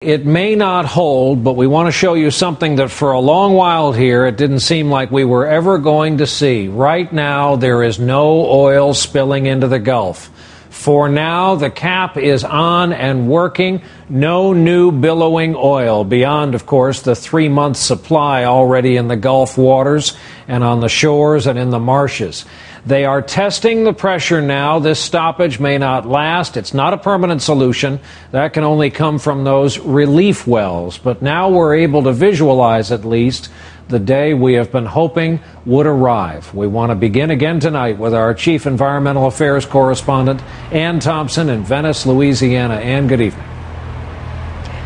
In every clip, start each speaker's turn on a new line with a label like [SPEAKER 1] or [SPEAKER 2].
[SPEAKER 1] It may not hold, but we want to show you something that for a long while here, it didn't seem like we were ever going to see. Right now, there is no oil spilling into the Gulf. For now, the cap is on and working. No new billowing oil beyond, of course, the 3-month supply already in the Gulf waters and on the shores and in the marshes. They are testing the pressure now. This stoppage may not last. It's not a permanent solution. That can only come from those relief wells. But now we're able to visualize, at least, the day we have been hoping would arrive. We want to begin again tonight with our Chief Environmental Affairs Correspondent, Ann Thompson in Venice, Louisiana. Ann, good evening.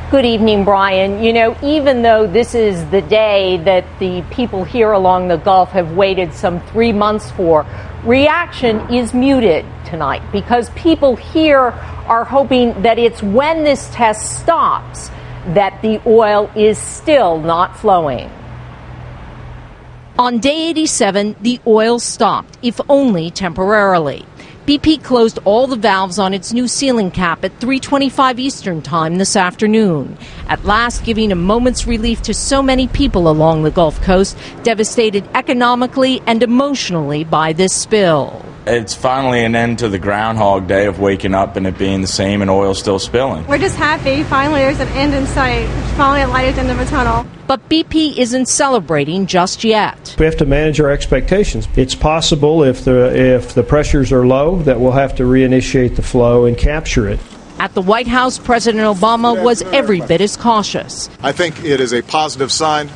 [SPEAKER 2] Good evening, Brian. You know, even though this is the day that the people here along the Gulf have waited some 3 months for, reaction is muted tonight because people here are hoping that it's when this test stops that the oil is still not flowing.
[SPEAKER 3] On day 87, the oil stopped, if only temporarily. BP closed all the valves on its new ceiling cap at 3:25 Eastern Time this afternoon, at last giving a moment's relief to so many people along the Gulf Coast, devastated economically and emotionally by this spill.
[SPEAKER 4] It's finally an end to the Groundhog Day of waking up and it being the same and oil still spilling.
[SPEAKER 5] We're just happy. Finally, there's an end in sight. Finally, a light at the end of a tunnel.
[SPEAKER 3] But BP isn't celebrating just yet.
[SPEAKER 6] We have to manage our expectations. It's possible if the pressures are low that we'll have to reinitiate the flow and capture it.
[SPEAKER 3] At the White House, President Obama was every bit as cautious.
[SPEAKER 7] I think it is a positive sign.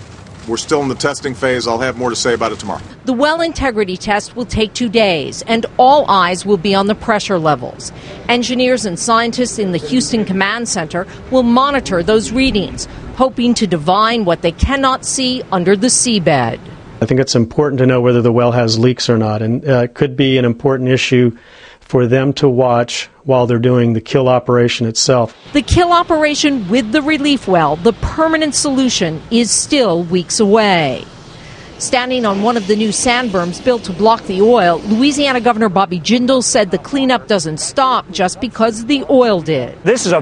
[SPEAKER 7] We're still in the testing phase. I'll have more to say about it tomorrow.
[SPEAKER 3] The well integrity test will take 2 days, and all eyes will be on the pressure levels. Engineers and scientists in the Houston Command Center will monitor those readings, hoping to divine what they cannot see under the seabed.
[SPEAKER 8] I think it's important to know whether the well has leaks or not, and it could be an important issue for them to watch while they're doing the kill operation itself.
[SPEAKER 3] The kill operation with the relief well, the permanent solution, is still weeks away. Standing on one of the new sand berms built to block the oil, Louisiana Governor Bobby Jindal said the cleanup doesn't stop just because the oil did.
[SPEAKER 9] This is a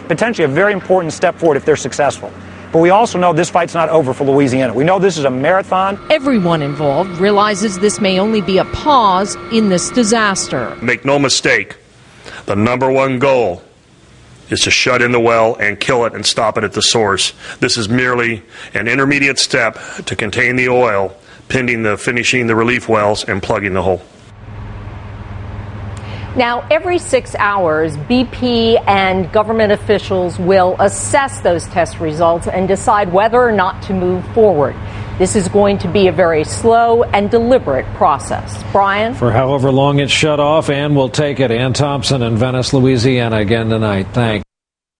[SPEAKER 9] potentially a very important step forward if they're successful. But we also know this fight's not over for Louisiana. We know this is a marathon.
[SPEAKER 3] Everyone involved realizes this may only be a pause in this disaster.
[SPEAKER 10] Make no mistake, the number one goal is to shut in the well and kill it and stop it at the source. This is merely an intermediate step to contain the oil, pending the finishing the relief wells and plugging the hole.
[SPEAKER 2] Now, every 6 hours, BP and government officials will assess those test results and decide whether or not to move forward. This is going to be a very slow and deliberate process. Brian?
[SPEAKER 1] For however long it's shut off, Ann will take it. Ann Thompson in Venice, Louisiana again tonight. Thanks.